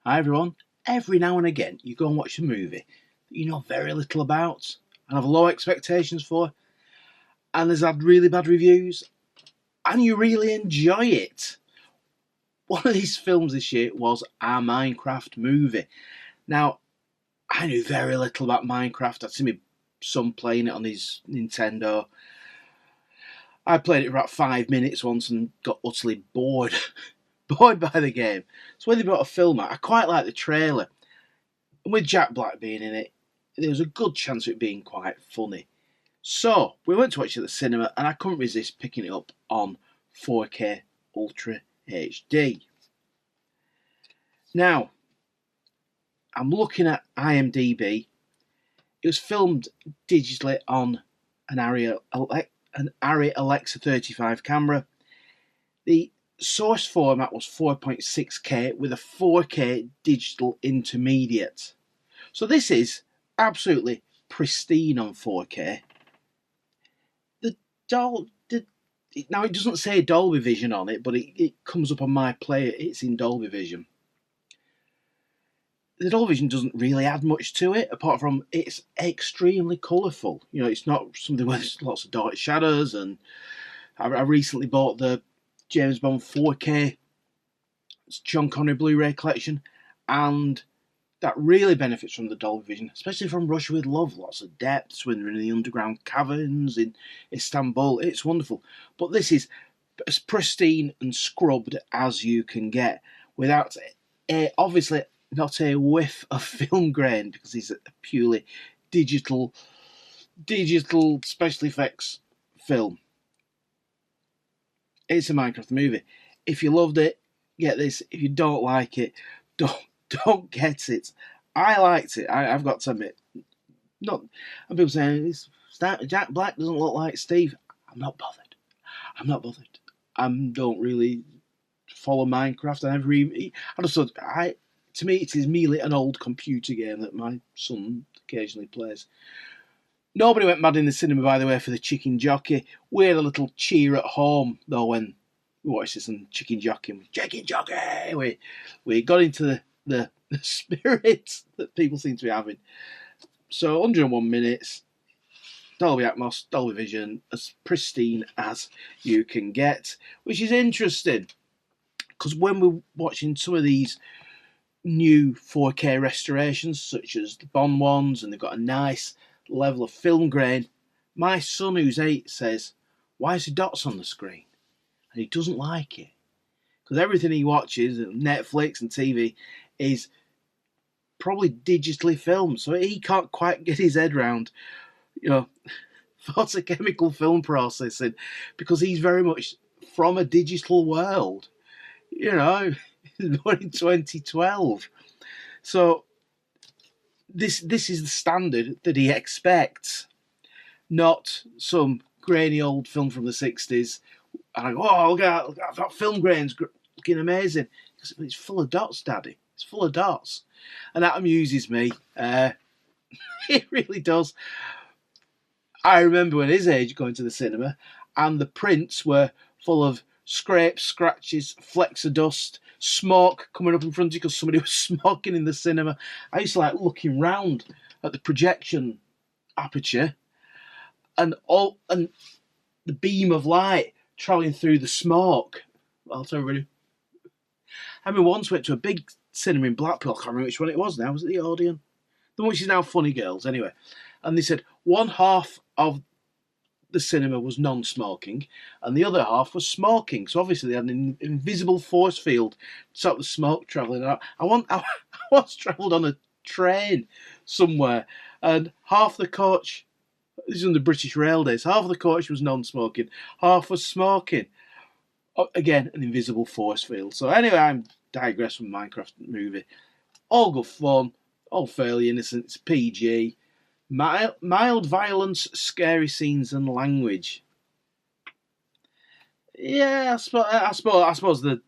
Hi everyone. Every now and again, you go and watch a movie that you know very little about and have low expectations for, and has had really bad reviews, and you really enjoy it. One of these films this year was our Minecraft movie. Now, I knew very little about Minecraft. I'd seen my son playing it on his Nintendo. I played it for about 5 minutes once and got utterly bored. Bored by the game. So when they brought a film out, I quite liked the trailer. And with Jack Black being in it, there was a good chance of it being quite funny. So we went to watch it at the cinema, and I couldn't resist picking it up on 4K Ultra HD. Now, I'm looking at IMDb. It was filmed digitally on an Arri Alexa 35 camera. The source format was 4.6K with a 4K digital intermediate. So this is absolutely pristine on 4K. Now it doesn't say Dolby Vision on it, but it comes up on my player. It's in Dolby Vision. The Dolby Vision doesn't really add much to it, apart from it's extremely colourful. You know, it's not something where there's lots of dark shadows. And I recently bought the James Bond 4K Sean Connery Blu-ray collection, and that really benefits from the Dolby Vision, especially from Russia with Love. Lots of depths when they're in the underground caverns in Istanbul. It's wonderful. But this is as pristine and scrubbed as you can get, without obviously not a whiff of film grain, because it's a purely digital special effects film. It's a Minecraft movie. If you loved it, get this. If you don't like it, don't get it. I liked it. I've got to admit. Not, and people saying Jack Black doesn't look like Steve. I'm not bothered. I don't really follow Minecraft. I just thought, to me, it is merely an old computer game that my son occasionally plays. Nobody went mad in the cinema, by the way, for the chicken jockey. We had a little cheer at home, though, when we watched this and chicken jockey. Chicken jockey! We got into the spirit that people seem to be having. So 101 minutes, Dolby Atmos, Dolby Vision, as pristine as you can get, which is interesting, because when we're watching some of these new 4K restorations, such as the Bond ones, and they've got a nice level of film grain, my son, who's 8, says, "Why is there dots on the screen?" And he doesn't like it, because everything he watches, Netflix and TV, is probably digitally filmed, so he can't quite get his head around, photochemical film processing, because he's very much from a digital world. He's born in 2012. So this is the standard that he expects, not some grainy old film from the 60s. And I go, oh, look at that film grain's looking amazing. It's full of dots, Daddy. It's full of dots. And that amuses me. It really does. I remember when his age going to the cinema, and the prints were full of scrapes, scratches, flecks of dust, smoke coming up in front of you because somebody was smoking in the cinema. I used to like looking round at the projection aperture and the beam of light travelling through the smoke. Well, everybody. I mean, once went to a big cinema in Blackpool. I can't remember which one it was now. Was it the Odeon? The one which is now Funny Girls, anyway. And they said one half of the cinema was non-smoking and the other half was smoking. So obviously they had an invisible force field to stop the smoke travelling out. I once travelled on a train somewhere, and half the coach, this is in the British Rail days, half of the coach was non-smoking, half was smoking. Again, an invisible force field. So anyway, I'm digress from Minecraft movie. All good fun, all fairly innocent. It's PG. Mild violence, scary scenes, and language. Yeah, I suppose the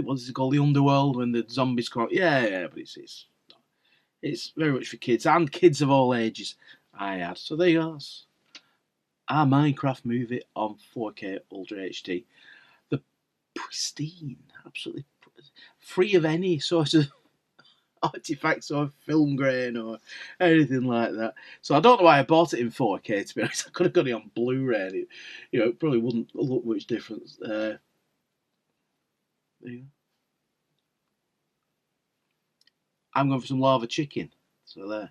what's it called, the underworld, when the zombies come out. Yeah, but it's very much for kids, and kids of all ages. I had. So there you go. That's our Minecraft movie on 4K Ultra HD. The pristine, absolutely free of any sort of artifacts or film grain or anything like that. So I don't know why I bought it in 4K. To be honest, I could have got it on Blu-ray. And it probably wouldn't look much difference. There you go. I'm going for some lava chicken. So there.